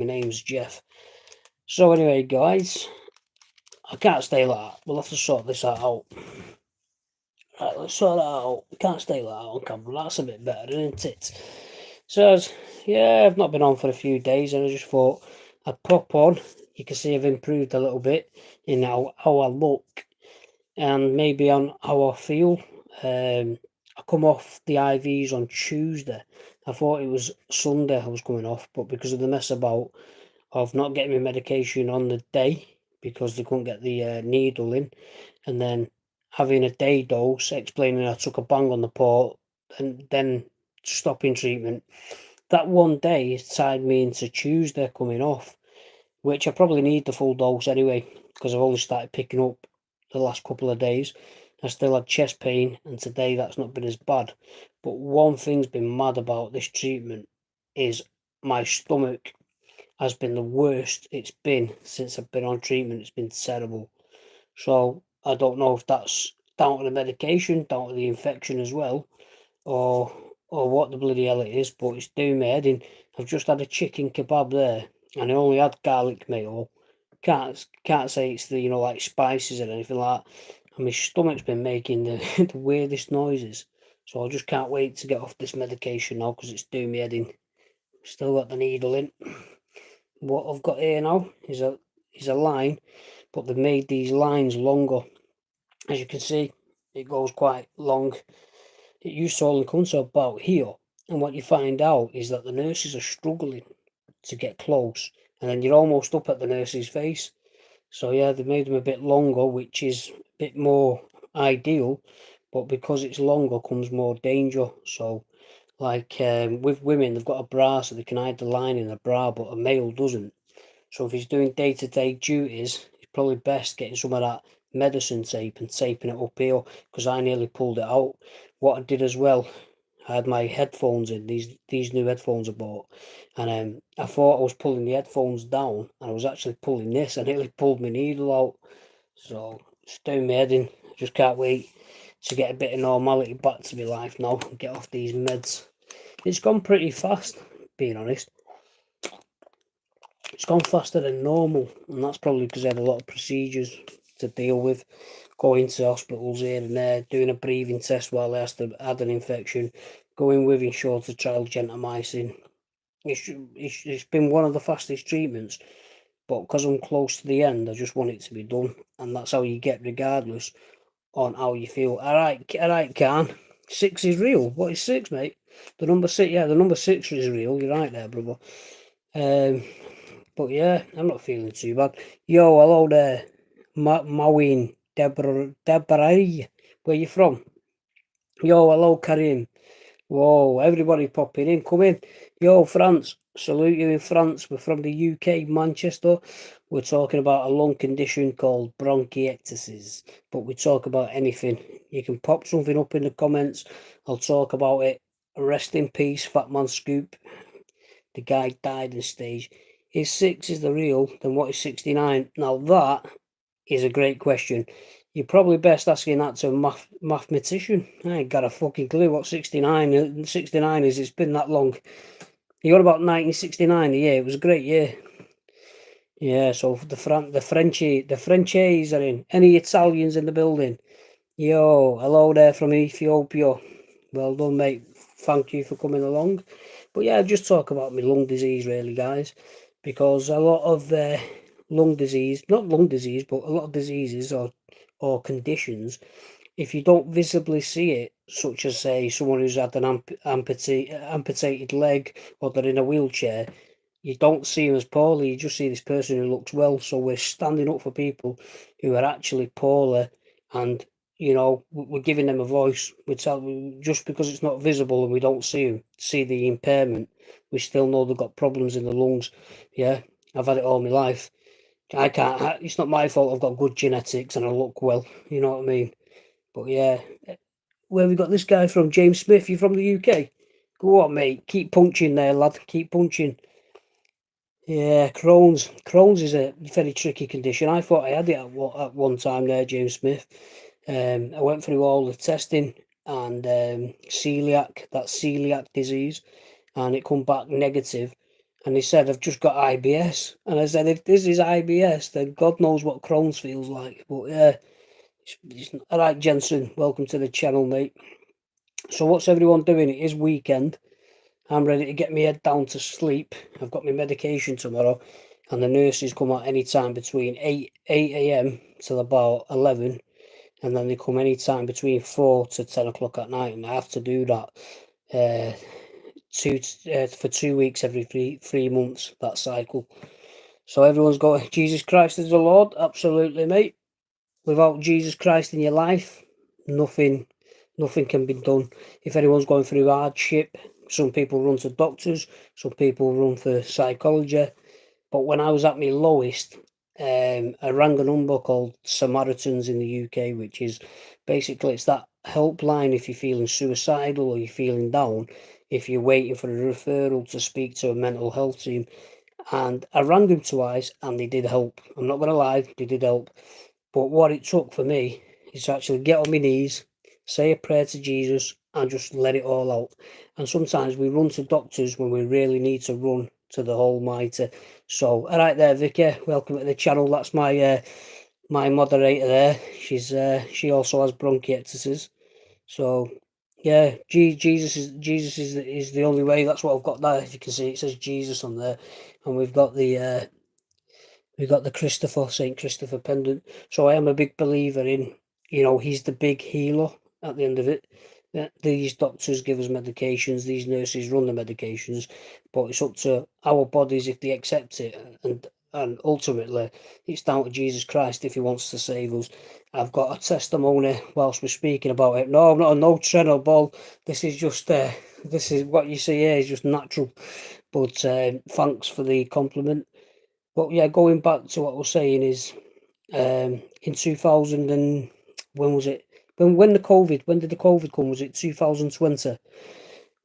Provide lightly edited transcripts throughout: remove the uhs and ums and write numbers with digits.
My name's Jeff. So anyway, guys, I can't stay like that. We'll have to sort this out. Right, let's sort that out. We can't stay like that on camera. That's a bit better, isn't it? So, yeah, I've not been on for a few days, and I just thought I'd pop on. You can see I've improved a little bit in how I look, and maybe on how I feel. I come off the IVs on Tuesday. I thought it was Sunday I was coming off, but because of the mess about of not getting my medication on the day because they couldn't get the needle in, and then having a day dose, explaining I took a bang on the port, and then stopping treatment. That one day tied me into Tuesday coming off, which I probably need the full dose anyway, because I've only started picking up the last couple of days. I still had chest pain, and today that's not been as bad. But one thing's been mad about this treatment is my stomach has been the worst it's been since I've been on treatment. It's been terrible. So I don't know if that's down to the medication, down to the infection as well, or what the bloody hell it is, but it's doing my head in. I've just had a chicken kebab there, and I only had garlic mayo. Can't say it's the like spices or anything like that. And my stomach's been making the the weirdest noises. So I just can't wait to get off this medication now because it's doing me head in. Still got the needle in. What I've got here now is a line, but they've made these lines longer. As you can see, it goes quite long. It used to only come to about here, and what you find out is that the nurses are struggling to get close, and then you're almost up at the nurse's face. So yeah, they've made them a bit longer, which is a bit more ideal, but because it's longer comes more danger. So like with women, they've got a bra so they can hide the line in the bra, but a male doesn't. So if he's doing day-to-day duties, it's probably best getting some of that medicine tape and taping it up here, because I nearly pulled it out. What I did as well, I had my headphones in, these new headphones I bought, and I thought I was pulling the headphones down, and I was actually pulling this. I nearly pulled my needle out. So it's doing my head in. I just can't wait to get a bit of normality back to my life now and get off these meds. It's gone pretty fast, being honest. It's gone faster than normal, and that's probably because I had a lot of procedures to deal with, going to hospitals here and there, doing a breathing test while I had an infection, going with shorter trial gentamicin. It's been one of the fastest treatments, but because I'm close to the end, I just want it to be done, and that's how you get regardless on how you feel. All right, Khan. 6 is real. What is 6, mate? The number 6, yeah, the number 6 is real. You're right there, brother. But yeah, I'm not feeling too bad. Yo, hello there, Mawin, Deborah, where you from? Yo, hello Karim. Whoa, everybody popping in, come in. Yo, France, salute you in France. We're from the UK, Manchester. We're talking about a lung condition called bronchiectasis, but we talk about anything. You can pop something up in the comments. I'll talk about it. Rest in peace, Fat Man Scoop. The guy died in stage. If 6 is the real, then what is 69? Now that is a great question. You're probably best asking that to a mathematician. I ain't got a fucking clue what 69 is. It's been that long. You got about 1969 a year. It was a great year. Yeah, so the Frenchies are in. Any Italians in the building? Yo, hello there from Ethiopia. Well done, mate. Thank you for coming along. But yeah, just talk about my lung disease, really, guys, because a lot of lung disease, not lung disease, but a lot of diseases or conditions, if you don't visibly see it, such as say someone who's had an amputated leg or they're in a wheelchair, you don't see them as poorly. You just see this person who looks well. So we're standing up for people who are actually poorly, and we're giving them a voice. Just because it's not visible and we don't see the impairment, we still know they've got problems in the lungs. Yeah, I've had it all my life. I can't. It's not my fault. I've got good genetics and I look well. You know what I mean? But yeah, where we got this guy from, James Smith? You from the UK? Go on, mate. Keep punching there, lad. Keep punching. Yeah, Crohn's. Crohn's is a very tricky condition. I thought I had it at one time there, James Smith. I went through all the testing and that's celiac disease, and it come back negative. And he said, I've just got IBS. And I said, if this is IBS, then God knows what Crohn's feels like. But yeah, all right, Jensen, welcome to the channel, mate. So what's everyone doing? It is weekend. I'm ready to get my head down to sleep. I've got my medication tomorrow, and the nurses come out any time between 8 a.m. till about 11, and then they come any time between 4 to 10 o'clock at night, and I have to do that uh, for 2 weeks every three months, that cycle. So everyone's got Jesus Christ as the Lord, absolutely, mate. Without Jesus Christ in your life, nothing can be done. If anyone's going through hardship, some people run to doctors, some people run for psychology. But when I was at my lowest, I rang a number called Samaritans in the UK, which is basically, it's that helpline if you're feeling suicidal or you're feeling down, if you're waiting for a referral to speak to a mental health team. And I rang them twice and they did help. I'm not going to lie, they did help. But what it took for me is to actually get on my knees, say a prayer to Jesus, and just let it all out. And sometimes we run to doctors when we really need to run to the Almighty. So, all right there, Vicky, welcome to the channel. That's my moderator there. She also has bronchiectasis. So, yeah, Jesus is the only way. That's what I've got there. If you can see, it says Jesus on there, and we've got the St. Christopher pendant. So I am a big believer in, he's the big healer at the end of it. These doctors give us medications, these nurses run the medications, but it's up to our bodies if they accept it. And ultimately, it's down to Jesus Christ if he wants to save us. I've got a testimony whilst we're speaking about it. No, I'm not a no trainer ball. This is just, this is what you see here is just natural. But thanks for the compliment. But yeah, going back to what I was saying is, in 2000 and when was it? When did the COVID come? Was it 2020?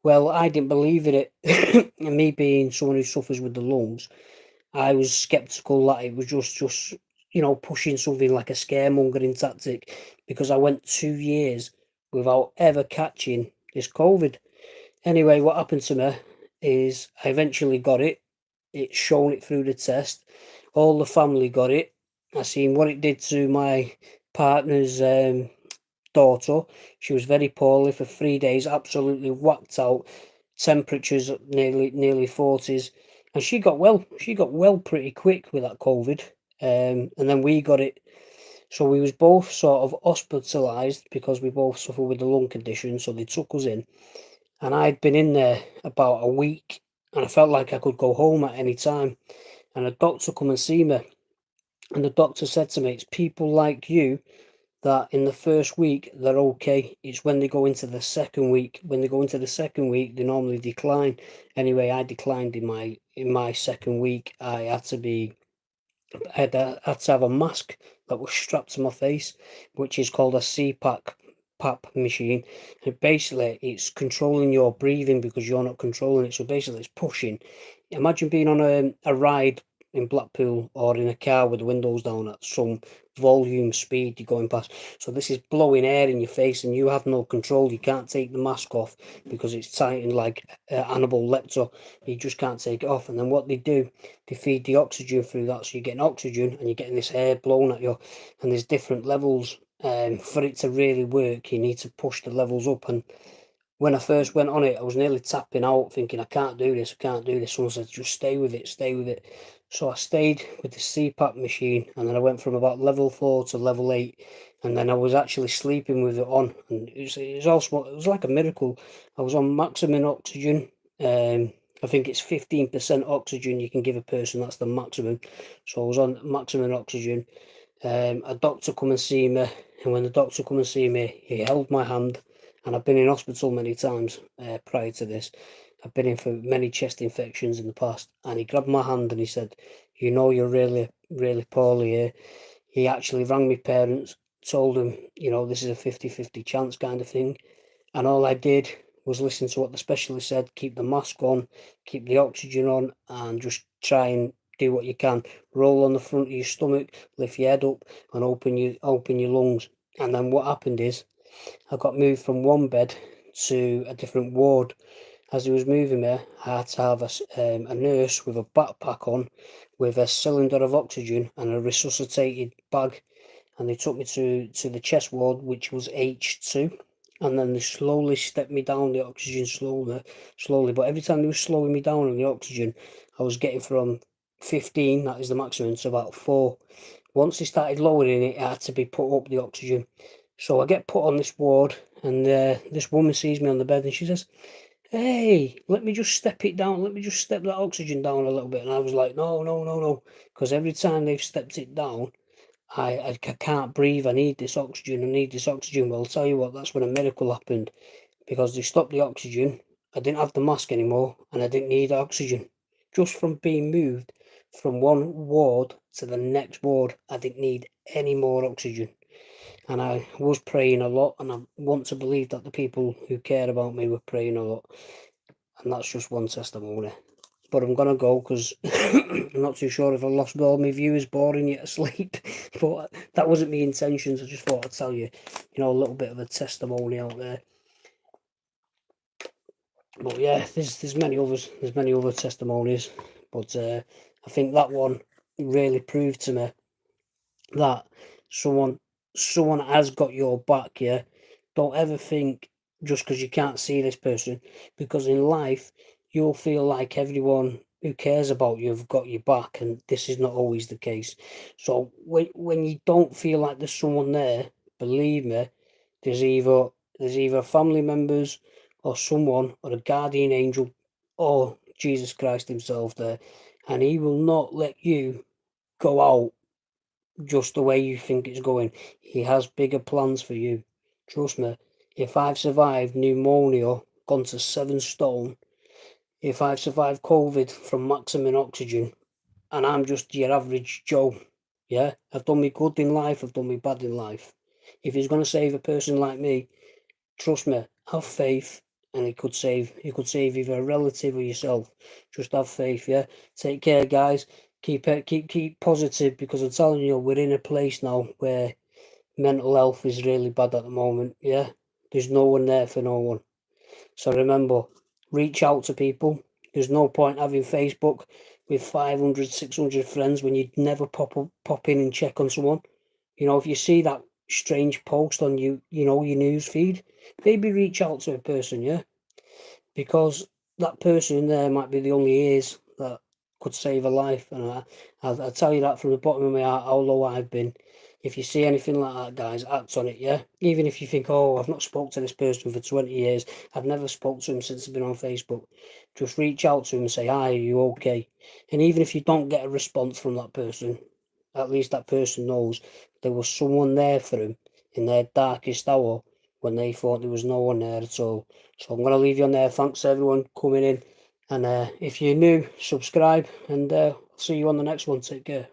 Well, I didn't believe in it. And me being someone who suffers with the lungs, I was skeptical that it was just pushing something like a scaremongering tactic, because I went 2 years without ever catching this COVID. Anyway, what happened to me is I eventually got it. It's shown it through the test. All the family got it. I seen what it did to my partner's daughter. She was very poorly for 3 days, absolutely whacked out. Temperatures nearly 40s, and she got well. She got well pretty quick with that COVID. And then we got it. So we was both sort of hospitalised because we both suffer with the lung condition. So they took us in, and I'd been in there about a week, and I felt like I could go home at any time. And a doctor come and see me, and the doctor said to me, it's people like you that in the first week they're okay. It's when they go into the second week. When they go into the second week, they normally decline. Anyway, I declined in my second week. I had to have a mask that was strapped to my face, which is called a CPAP machine. And basically, it's controlling your breathing because you're not controlling it. So basically, it's pushing. Imagine being on a ride in Blackpool or in a car with the windows down at some volume speed you're going past. So this is blowing air in your face and you have no control. You can't take the mask off because it's tightened like Hannibal Lecter. You just can't take it off. And then what they do, they feed the oxygen through that. So you're getting oxygen and you're getting this air blown at you. And there's different levels. For it to really work, you need to push the levels up. And when I first went on it, I was nearly tapping out, thinking, I can't do this, I can't do this. Someone said, just stay with it, stay with it. So I stayed with the CPAP machine, and then I went from about level 4 to level 8, and then I was actually sleeping with it on, and it was like a miracle. I was on maximum oxygen. I think it's 15% oxygen you can give a person, that's the maximum. So I was on maximum oxygen. A doctor come and see me, and when the doctor come and see me, he held my hand. And I've been in hospital many times prior to this. I've been in for many chest infections in the past, and he grabbed my hand and he said, you're really, really poorly here. He actually rang my parents, told them, this is a 50-50 chance kind of thing. And all I did was listen to what the specialist said, keep the mask on, keep the oxygen on, and just try and do what you can. Roll on the front of your stomach, lift your head up, and open your lungs. And then what happened is, I got moved from one bed to a different ward. as he was moving me, I had to have a nurse with a backpack on, with a cylinder of oxygen and a resuscitated bag, and they took me to the chest ward, which was H2, and then they slowly stepped me down the oxygen slowly, but every time they were slowing me down on the oxygen, I was getting from 15, that is the maximum, to about 4. Once they started lowering it, it had to be put up the oxygen. So I get put on this ward, and this woman sees me on the bed, and she says, "Hey, let me just step it down. Let me just step that oxygen down a little bit." And I was like, "No, no, no, no," because every time they've stepped it down, I can't breathe. I need this oxygen. I need this oxygen. Well, I'll tell you what, that's when a miracle happened, because they stopped the oxygen. I didn't have the mask anymore, and I didn't need oxygen. Just from being moved from one ward to the next ward, I didn't need any more oxygen. And I was praying a lot, and I want to believe that the people who care about me were praying a lot. And that's just one testimony. But I'm going to go, because I'm not too sure if I lost all my viewers boring you to sleep. But that wasn't my intentions. I just thought I'd tell you, a little bit of a testimony out there. But yeah, there's many others. There's many other testimonies. But I think that one really proved to me that someone has got your back. Yeah, don't ever think just because you can't see this person, because in life you'll feel like everyone who cares about you have got your back, and this is not always the case. So when you don't feel like there's someone there, believe me, there's either family members or someone or a guardian angel or Jesus Christ himself there, and he will not let you go out just the way you think it's going. He has bigger plans for you. Trust me. If I've survived pneumonia, gone to 7 stone, if I've survived COVID from maximum oxygen, and I'm just your average Joe, yeah, I've done me good in life, I've done me bad in life. If he's going to save a person like me, trust me, have faith, and he could save either a relative or yourself. Just have faith, yeah. Take care, guys. Keep positive, because I'm telling you, we're in a place now where mental health is really bad at the moment, yeah. There's no one there for no one. So remember, reach out to people. There's no point having Facebook with 500, 600 friends when you'd never pop in and check on someone. If you see that strange post on your news feed, maybe reach out to a person, yeah, because that person there might be the only ears that could save a life. And I'll tell you that from the bottom of my heart, how low I've been. If you see anything like that, guys, act on it, yeah? Even if you think, oh, I've not spoke to this person for 20 years, I've never spoke to him since I've been on Facebook, just reach out to him and say, hi, are you okay? And even if you don't get a response from that person, at least that person knows there was someone there for him in their darkest hour when they thought there was no one there at all. So I'm going to leave you on there. Thanks to everyone coming in. And if you're new, subscribe. And I'll see you on the next one. Take care.